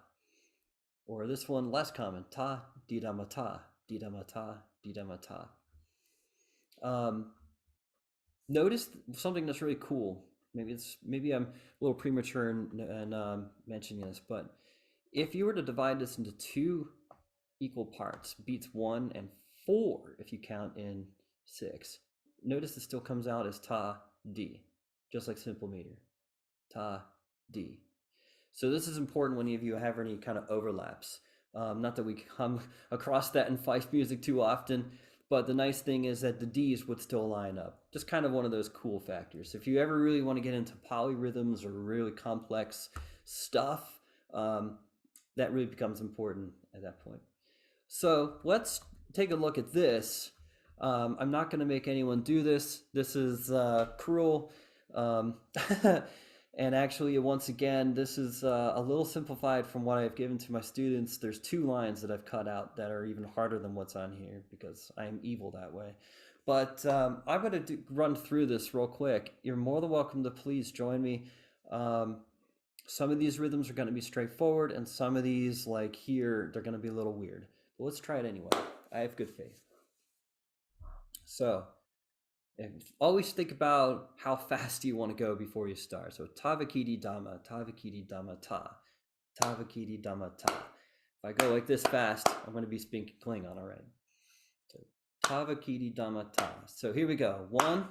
Or this one, less common. Ta di da ma ta, di da ma ta, di da ma ta. Notice something that's really cool. Maybe I'm a little premature in mentioning this, but if you were to divide this into two equal parts, beats 1 and 4, if you count in 6, notice it still comes out as ta d, just like simple meter, ta d. So this is important when any of you have any kind of overlaps. Not that we come across that in Fife music too often, but the nice thing is that the Ds would still line up. Just kind of one of those cool factors. If you ever really want to get into polyrhythms or really complex stuff, that really becomes important at that point. So let's take a look at this. I'm not going to make anyone do this. This is cruel. And actually, once again, this is a little simplified from what I've given to my students. There's 2 lines that I've cut out that are even harder than what's on here because I am evil that way. But I'm going to run through this real quick. You're more than welcome to please join me. Some of these rhythms are going to be straightforward, and some of these, like here, they're going to be a little weird. But let's try it anyway. I have good faith. So, and always think about how fast you want to go before you start. So tavakiri dama ta, tavakiri dama ta. If I go like this fast, I'm going to be speaking Klingon already. So tavakiri dama ta. So here we go. 1,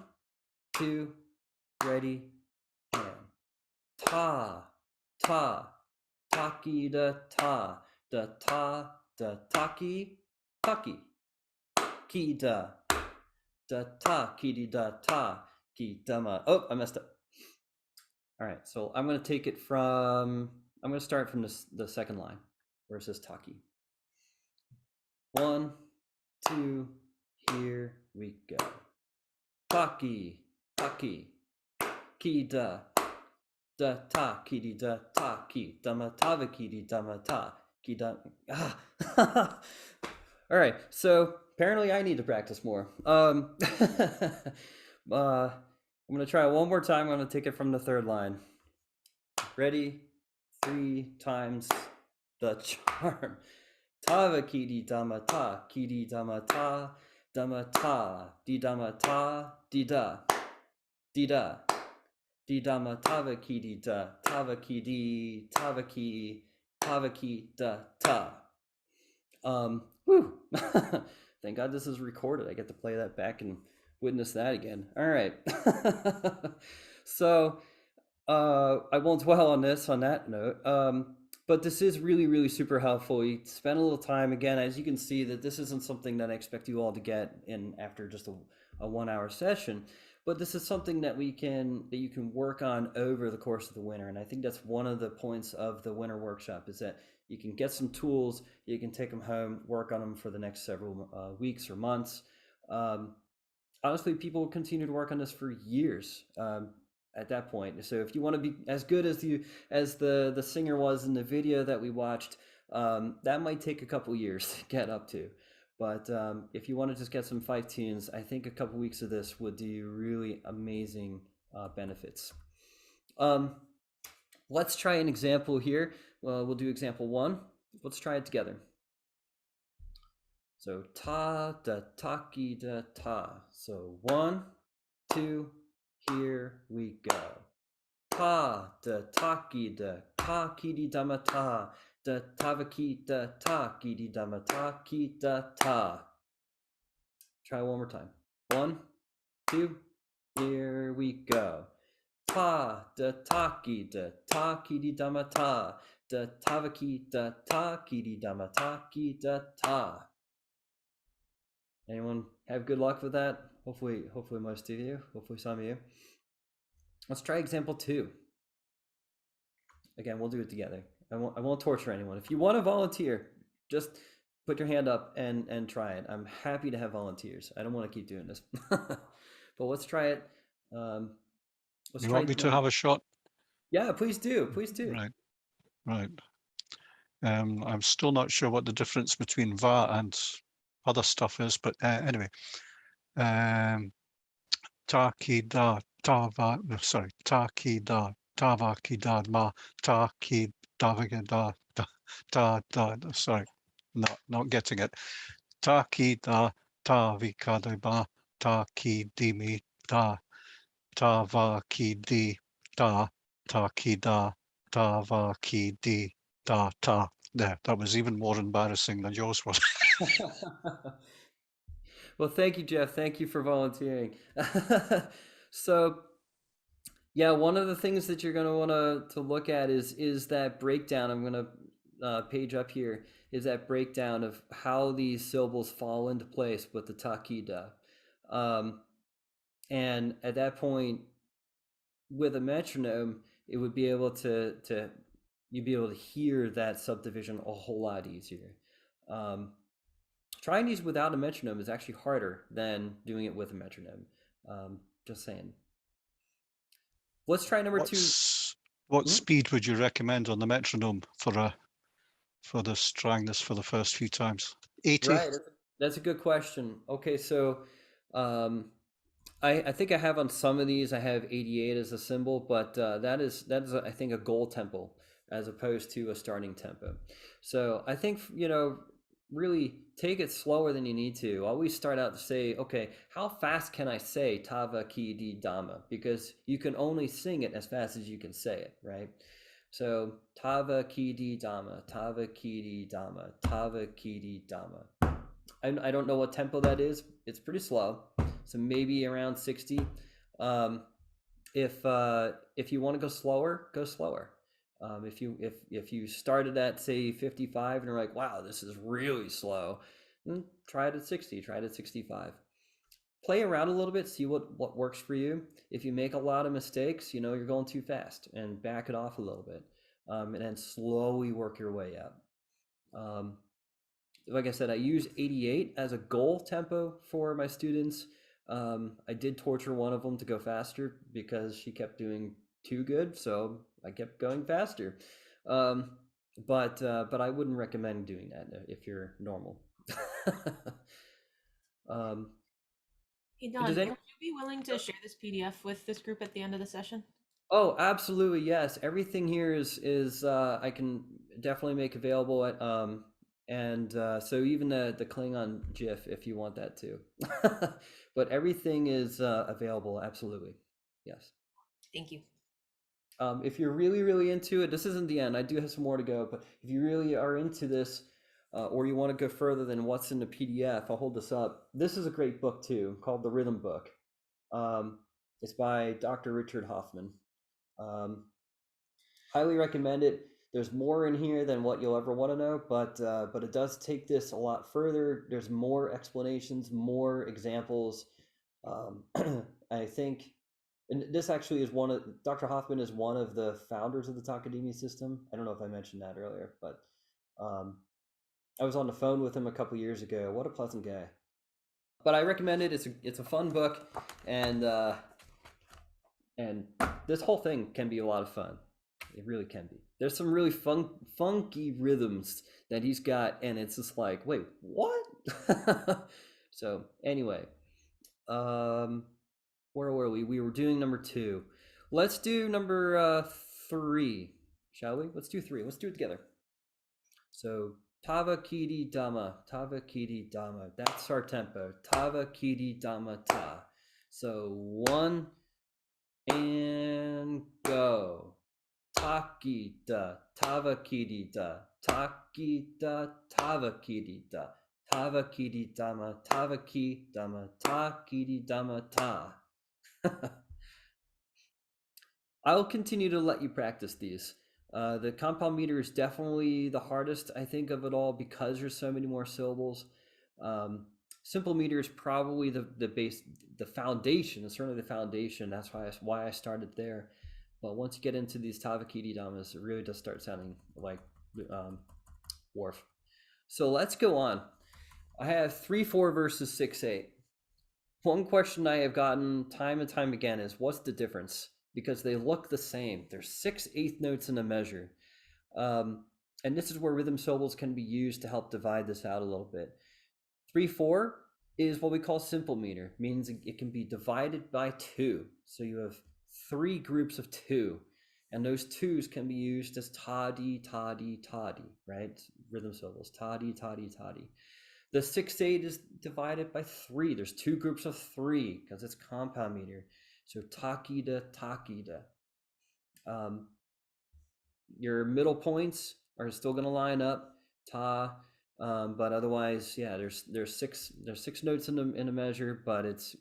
2, ready, and ta, taki da taki, ki da ta ki da ta ki dama. Oh, I messed up. All right, so I'm going to take it from. I'm going to start from the second line where it says taki. 1, 2, here we go. Taki, ki da ta ki da ta ki dama tava ki dama ta ki da. All right, so apparently I need to practice more. I'm going to try it one more time. I'm going to take it from the third line. Ready? 3 times the charm. Tava kidi dama ta, kidi dama ta, di dama ta, di da, di da, di dama tava kidi da, tava ki, tava ki da ta. Whew. Thank God this is recorded. I get to play that back and witness that again. All right. So I won't dwell on that note. But this is really, really super helpful. You spend a little time, again, as you can see, that this isn't something that I expect you all to get in after just a 1-hour session. But this is something that you can work on over the course of the winter. And I think that's one of the points of the winter workshop, is that you can get some tools, you can take them home, work on them for the next several weeks or months. Honestly, people will continue to work on this for years at that point. So if you want to be as good as the singer was in the video that we watched, that might take a couple years to get up to. But if you want to just get some Fife tunes, I think a couple weeks of this would do you really amazing benefits. Let's try an example here. We'll do example 1. Let's try it together. So ta da taki da ta. So 1, 2, here we go. Ta da taki da taki di dama ta da tavaki da taki di dama taki da ta. Try one more time. 1, 2, here we go. Ta da taki da taki di dama ta da tavaki da taki di dama taki da ta. Anyone have good luck with that? Hopefully most of you. Hopefully some of you. Let's try example 2. Again, we'll do it together. I won't torture anyone. If you want to volunteer, just put your hand up and try it. I'm happy to have volunteers. I don't want to keep doing this, but let's try it. You want me to have a shot? Yeah, please do. Please do. Right. I'm still not sure what the difference between va and other stuff is, but anyway. Taki da tava, sorry, taki da tava ki da ma taki davaga da sorry, not getting it. Taki da tavika da ba taki dimi da tava ki di da taki da tava ki di da ta. There, that was even more embarrassing than yours was. Well, thank you, Jeff. Thank you for volunteering. So, yeah, one of the things that you're going to want to look at is that breakdown. I'm going to page up here is that breakdown of how these syllables fall into place with the takida. And at that point, with a metronome, it would be able to you'd be able to hear that subdivision a whole lot easier. Trying these without a metronome is actually harder than doing it with a metronome. Just saying. Let's try number 2. What speed would you recommend on the metronome for this trying this for the first few times? 80? Right, that's a good question. Okay, so I think I have on some of these I have 88 as a symbol, but that is I think a goal tempo as opposed to a starting tempo. So I think really take it slower than you need to. Always start out to say, okay, how fast can I say tava ki di dama? Because you can only sing it as fast as you can say it, right? So tava ki di dama, tava ki di dama, tava ki di dama. I don't know what tempo that is. It's pretty slow, so maybe around 60. If you want to go slower, go slower. If you started at say 55 and you're like, wow, this is really slow, then try it at 60, try it at 65. Play around a little bit, see what works for you. If you make a lot of mistakes, you're going too fast, and back it off a little bit, and then slowly work your way up. Like I said, I use 88 as a goal tempo for my students. I did torture one of them to go faster because she kept doing too good, so I kept going faster. But I wouldn't recommend doing that if you're normal. Hey Don, would you be willing to share this PDF with this group at the end of the session? Oh, absolutely, yes. Everything here is I can definitely make available at and so even the Klingon GIF if you want that too. But everything is available, absolutely. Yes. Thank you. If you're really into it, this isn't the end. I do have some more to go, but if you really are into this, or you want to go further than what's in the PDF, I'll hold this up. This is a great book too, called The Rhythm Book. It's by Dr. Richard Hoffman. Highly recommend it. There's more in here than what you'll ever want to know, but it does take this a lot further. There's more explanations, more examples. I think, and this actually is Dr. Hoffman is one of the founders of the Takadimi system. I don't know if I mentioned that earlier, but I was on the phone with him a couple years ago. What a pleasant guy. But I recommend it. It's a fun book, and this whole thing can be a lot of fun. It really can be. There's some really funky rhythms that he's got, and it's just like, wait, what? So anyway, where were we? We were doing number 2. Let's do number 3, shall we? Let's do 3. Let's do it together. So Tava kiri dama, tava kiri dama. That's our tempo. Tava kiri dama ta. So 1 and go. Takida, tava kiri da. Takida, tava kiri da. Tava kiri dama, tava ki dama, ta kiri dama ta. I'll continue to let you practice these. The compound meter is definitely the hardest, I think, of it all because there's so many more syllables. Simple meter is probably the base, the foundation. It's certainly the foundation. That's why I started there. But once you get into these Tavakiti Damas, it really does start sounding like Wharf. So let's go on. I have 3/4 versus 6/8. One question I have gotten time and time again is, what's the difference? Because they look the same. There's 6/8 notes in a measure. And this is where rhythm syllables can be used to help divide this out a little bit. 3/4 is what we call simple meter, means it can be divided by 2. So you have 3 groups of 2, and those 2s can be used as tadi, tadi, tadi, right? Rhythm syllables, tadi, tadi, tadi. The 6/8 is divided by 3. There's 2 groups of 3 because it's compound meter. So takida, takida. Your middle points are still going to line up, ta, but otherwise, yeah, there's six notes in a measure, but it's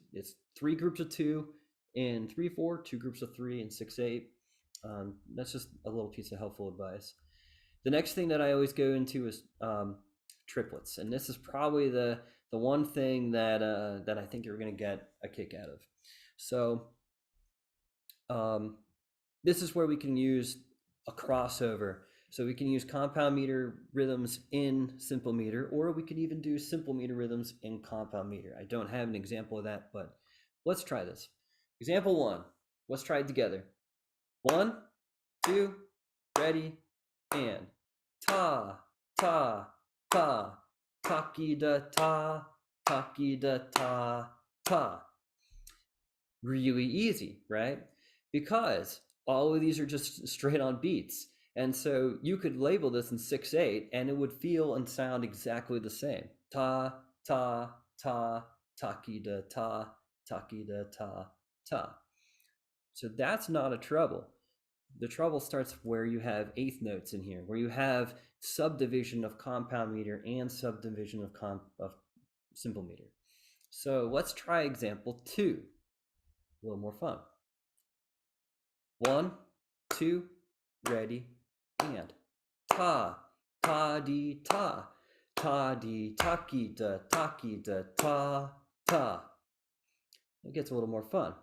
3 groups of 2 in 3/4, 2 groups of 3 in 6/8. That's just a little piece of helpful advice. The next thing that I always go into is triplets, and this is probably the one thing that I think you're going to get a kick out of. So this is where we can use a crossover. So we can use compound meter rhythms in simple meter, or we can even do simple meter rhythms in compound meter. I don't have an example of that, but let's try this. Example 1. Let's try it together. 1, 2, ready, and ta, ta, ta, takida, ta, takida, ta, ta. Really easy, right? Because all of these are just straight on beats. And so you could label this in 6/8 and it would feel and sound exactly the same. Ta, ta, ta, takida, ta, takida, ta, ta. So that's not a trouble. The trouble starts where you have 8th notes in here, where you have subdivision of compound meter and subdivision of simple meter. So let's try example 2. A little more fun. 1, 2, ready, and ta, ta, di, ta, di, taki, da, ta, ta. It gets a little more fun.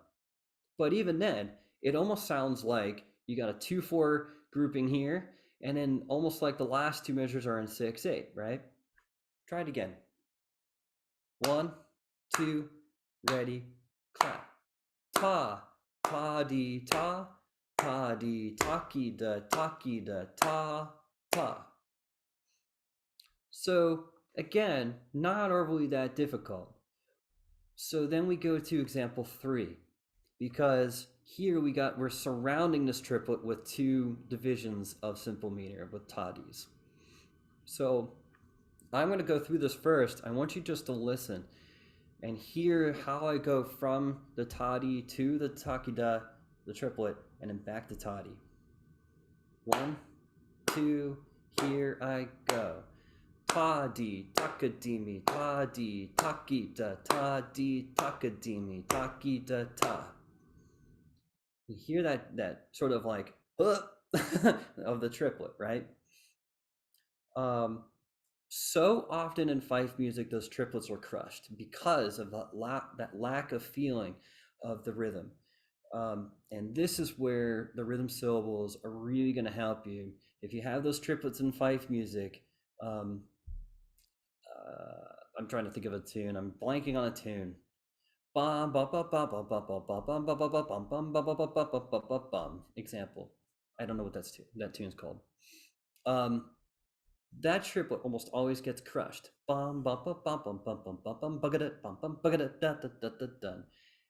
But even then, it almost sounds like you got a 2/4 grouping here, and then almost like the last 2 measures are in 6/8, right? Try it again. 1, 2, ready, clap. Ta, di, ta, di, taki, da, ta, ta. So again, not overly that difficult. So then we go to example 3, because here we're surrounding this triplet with 2 divisions of simple meter with tadis. So I'm going to go through this first. I want you just to listen and hear how I go from the tadi to the takida, the triplet, and then back to tadi. 1, 2, here I go. Tadi, takadimi, tadi, takida, tadi, takadimi, takida, ta. You hear that sort of like of the triplet, right? So often in fife music, those triplets are crushed because of that lack of feeling of the rhythm. And this is where the rhythm syllables are really going to help you. If you have those triplets in fife music, I'm trying to think of a tune. I'm blanking on a tune. Example. I don't know what that tune's called. That triplet almost always gets crushed.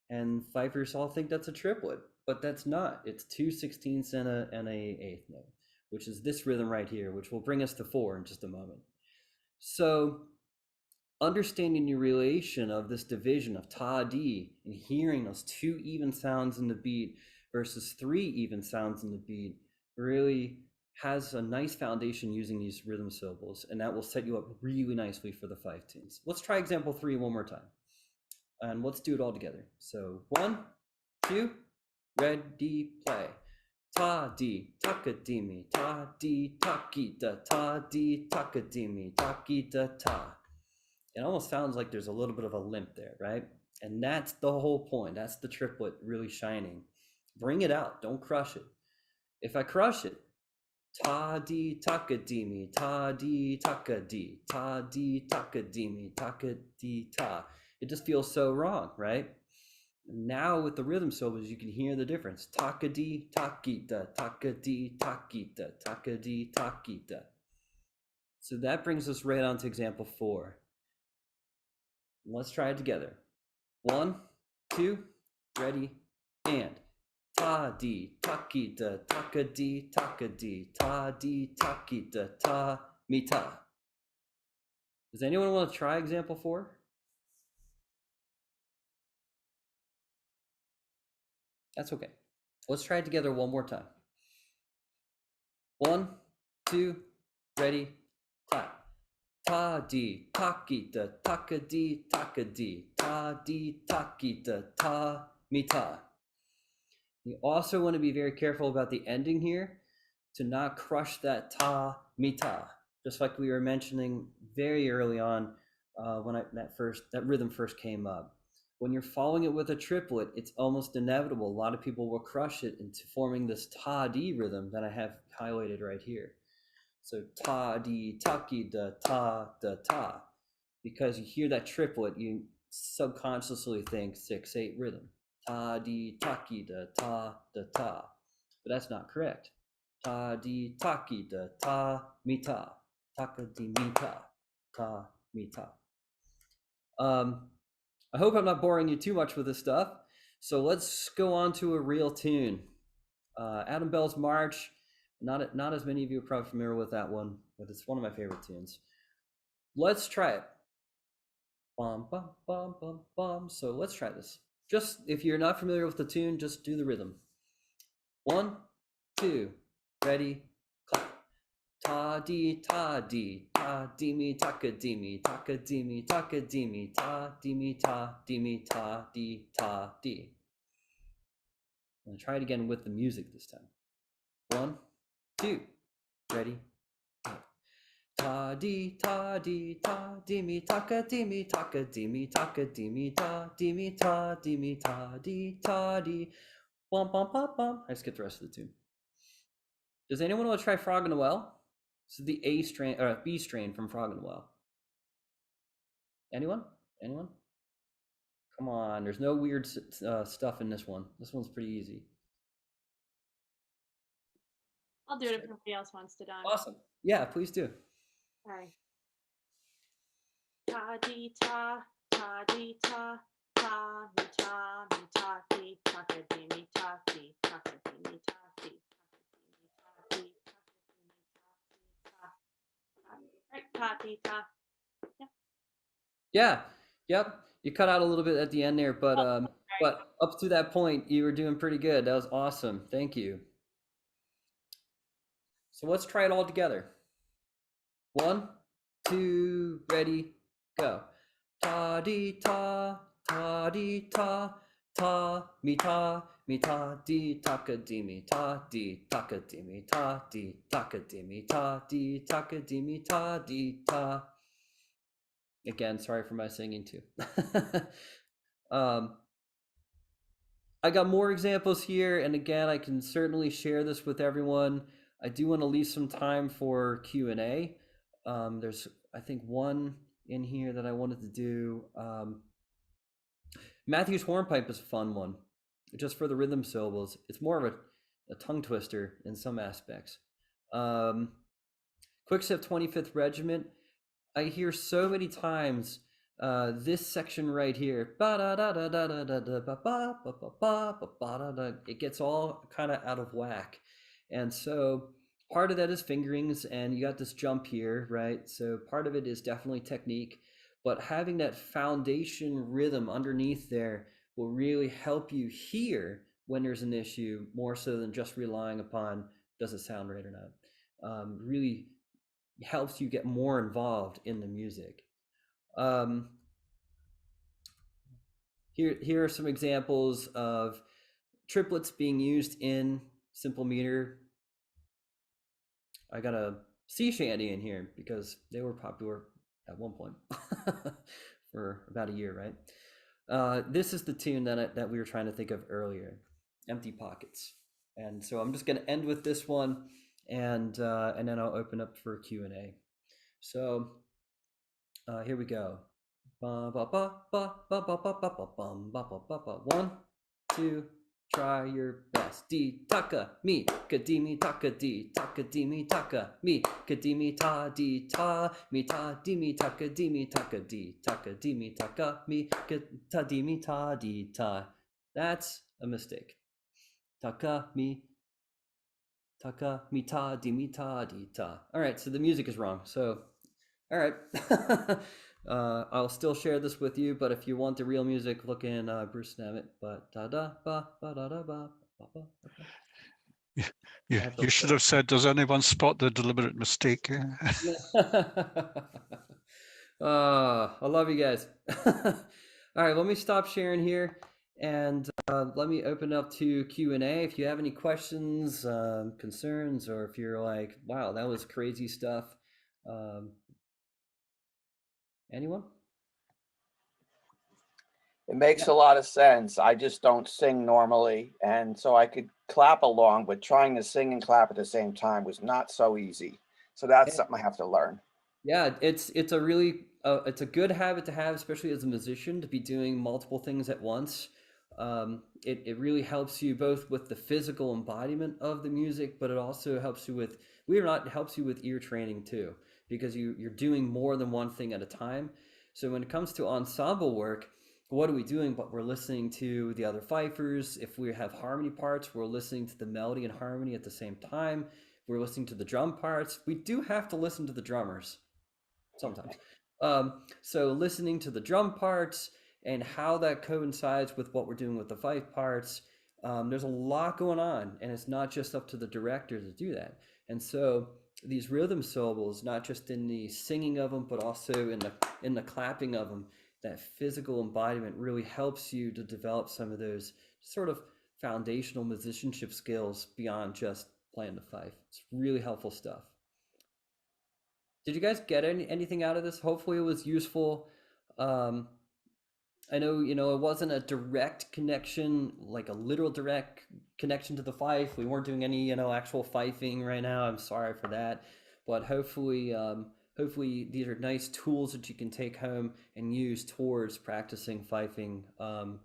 And fifers all think that's a triplet, but that's not. It's 2 16ths and a 8th note, which is this rhythm right here, which will bring us to 4 in just a moment. So understanding the relation of this division of ta-di and hearing those 2 even sounds in the beat versus 3 even sounds in the beat really has a nice foundation using these rhythm syllables, and that will set you up really nicely for the fife tunes. Let's try example 3 one more time, and let's do it all together. So 1, 2, ready, play. Ta-di, takadimi, ta-di, takita, ta-di, takadimi, takita, ta. It almost sounds like there's a little bit of a limp there, right? And that's the whole point. That's the triplet really shining. Bring it out. Don't crush it. If I crush it, ta-di, takadimi, ta-di, takadi, ta-di, takadimi, takadi, ta. It just feels so wrong, right? Now with the rhythm syllables, you can hear the difference. Takadi, takita, takadi, takita, takadi, takita. So that brings us right on to example 4. Let's try it together. 1, 2, ready, and ta-di, takita, takadi, takadi, ta-di, takita, ta, mi ta. Does anyone want to try example 4? That's okay. Let's try it together one more time. 1, 2, ready, ta. Ta-di, takita, takadi, takadi, ta-di, takita, ta, mi ta. You also want to be very careful about the ending here to not crush that ta, mi ta, just like we were mentioning very early on when that rhythm first came up. When you're following it with a triplet, it's almost inevitable. A lot of people will crush it into forming this ta-di rhythm that I have highlighted right here. So ta-di, taki, da, ta. Because you hear that triplet, you subconsciously think 6/8 rhythm. Ta-di, taki, da, ta. But that's not correct. Ta-di, taki, da, ta, mi ta. Taka-di, mi ta, mi ta. I hope I'm not boring you too much with this stuff. So let's go on to a real tune. Adam Bell's March. Not as many of you are probably familiar with that one, but it's one of my favorite tunes. Let's try it. Bum, bum, bum, bum, bum. So let's try this. Just if you're not familiar with the tune, just do the rhythm. 1, 2, ready, clap. Ta-di, ta-di, ta-di-mi, takadimi, takadimi, takadimi, ta-di-mi, ta-di-mi, ta-di, ta-di. I'm going to try it again with the music this time. 1, 2, ready, ta-di, ta-di, ta-di-mi, takadimi, takadimi, takadimi, ta-di-mi, ta-di-mi, ta-di, ta-di, bum, bum, bum, bum. I skipped the rest of the tune. Does anyone want to try Frog in the Well? This is the A strain or B strain from Frog in the Well. Anyone? Come on, there's no weird stuff in this one. This one's pretty easy. I'll do it if nobody else wants to done. Awesome. Yeah, please do. All right. Ta-di-ta, ta-di-ta, ta-mi-ta, mi-ta-di, takadimi, ta-di, takadimi, ta-di, takadimi, ta-di, right, ta-di-ta. Yeah. Yep. You cut out a little bit at the end there, but up to that point, you were doing pretty good. That was awesome. Thank you. So let's try it all together. 1, 2, ready, go. Ta-di-ta, ta-di-ta, ta-mi-ta, mi-ta-di, takadimi, ta-di, takadimi, ta-di, takadimi, ta-di, takadimi, ta-di-ta. Again, sorry for my singing too. I got more examples here, and again, I can certainly share this with everyone. I do want to leave some time for Q&A. There's, I think, one in here that I wanted to do. Matthew's hornpipe is a fun one, just for the rhythm syllables. It's more of a tongue twister in some aspects. Quickstep 25th Regiment. I hear so many times this section right here. It gets all kind of out of whack. And so part of that is fingerings, and you got this jump here, right? So part of it is definitely technique, but having that foundation rhythm underneath there will really help you hear when there's an issue, more so than just relying upon does it sound right or not. Really helps you get more involved in the music. Here are some examples of triplets being used in simple meter. I got a sea shanty in here because they were popular at one point for about a year, right? This is the tune that we were trying to think of earlier, Empty Pockets. And so I'm just going to end with this one, and then I'll open up for Q&A. So here we go. 1, 2, try your best. D taka me kadimi taka di takadimi taka me kadimi ta di ta mi ta dimi takadimi taka di takadimi taka me tadimi ta di ta. That's a mistake. Taka mi ta dimi ta di ta. All right, so the music is wrong. So all right. I'll still share this with you, but if you want the real music, look in Bruce Nemeth. But da da ba ba da da ba ba ba. You should have said, does anyone spot the deliberate mistake? I love you guys. All right, let me stop sharing here, and let me open up to Q&A. If you have any questions, concerns, or if you're like, wow, that was crazy stuff. Anyone? It makes a lot of sense. I just don't sing normally. And so I could clap along, but trying to sing and clap at the same time was not so easy. So that's something I have to learn. Yeah, it's a really, it's a good habit to have, especially as a musician, to be doing multiple things at once. It really helps you both with the physical embodiment of the music, but it also helps you with, helps you with ear training too, because you're doing more than one thing at a time. So when it comes to ensemble work, what are we doing? But we're listening to the other fifers. If we have harmony parts, we're listening to the melody and harmony at the same time. We're listening to the drum parts. We do have to listen to the drummers sometimes. So listening to the drum parts and how that coincides with what we're doing with the fife parts, there's a lot going on, and it's not just up to the director to do that. And so these rhythm syllables, not just in the singing of them, but also in the clapping of them, that physical embodiment really helps you to develop some of those sort of foundational musicianship skills beyond just playing the fife. It's really helpful stuff. Did you guys get anything out of this? Hopefully it was useful. I know, it wasn't a direct connection, like a literal direct connection to the fife. We weren't doing any, actual fifing right now. I'm sorry for that. But hopefully these are nice tools that you can take home and use towards practicing fifing,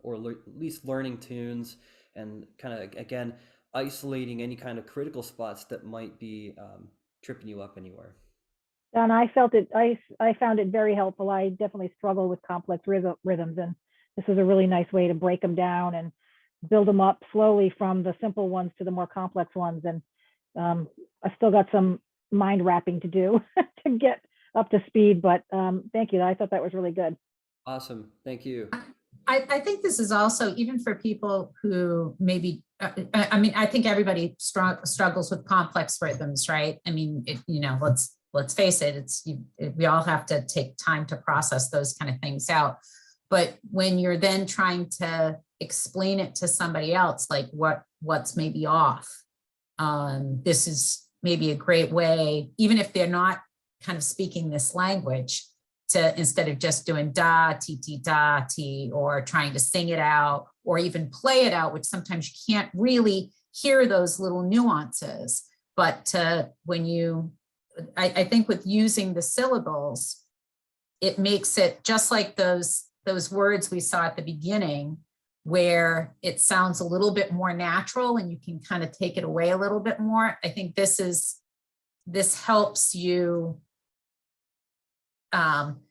or at least learning tunes, and kind of, again, isolating any kind of critical spots that might be tripping you up anywhere. And I felt it, I found it very helpful. I definitely struggle with complex rhythms, and this is a really nice way to break them down and build them up slowly from the simple ones to the more complex ones. And I still got some mind wrapping to do to get up to speed, but thank you. I thought that was really good. Awesome. Thank you. I think this is also, even for people who maybe, I think everybody struggles with complex rhythms, right? I mean, let's face it, we all have to take time to process those kind of things out. But when you're then trying to explain it to somebody else, like what's maybe off, this is maybe a great way, even if they're not kind of speaking this language, to, instead of just doing da, ti, da, ti, or trying to sing it out, or even play it out, which sometimes you can't really hear those little nuances. But I think with using the syllables, it makes it just like those words we saw at the beginning, where it sounds a little bit more natural and you can kind of take it away a little bit more. I think this helps you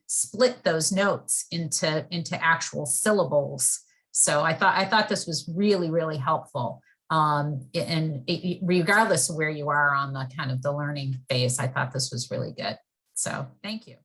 split those notes into actual syllables. So I thought this was really, really helpful. Regardless of where you are on the kind of the learning phase, I thought this was really good. So thank you.